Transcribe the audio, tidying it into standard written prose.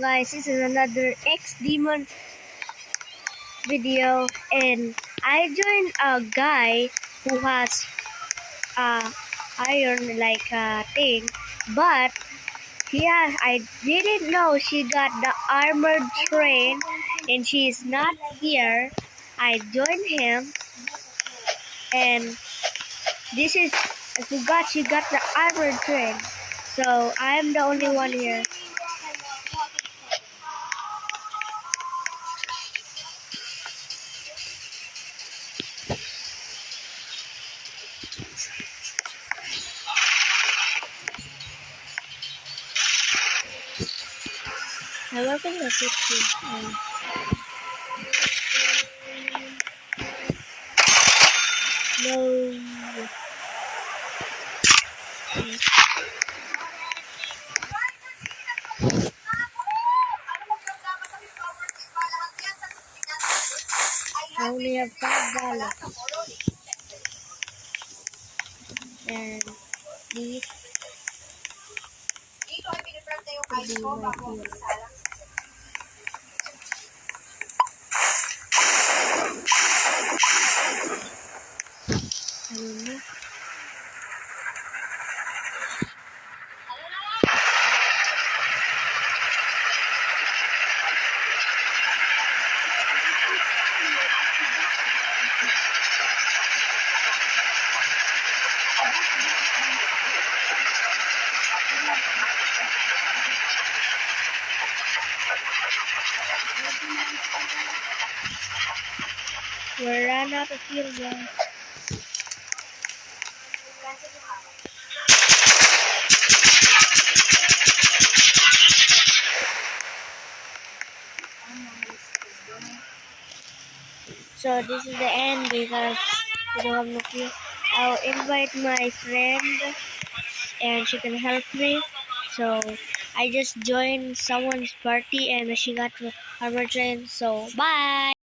Guys, this is another X-Demon video, and I joined a guy who has iron like thing, but I didn't know she got the armored train and she's not here. I joined him, and this is I forgot she got the armored train, so I'm the only one here. I work in the kitchen. No. I only have $5. And these will be my food. I don't know. We're run out of fuel, guys. So this is the end because we don't have no fuel. I'll invite my friend and she can help me. So I just joined someone's party and she got armor train. So bye.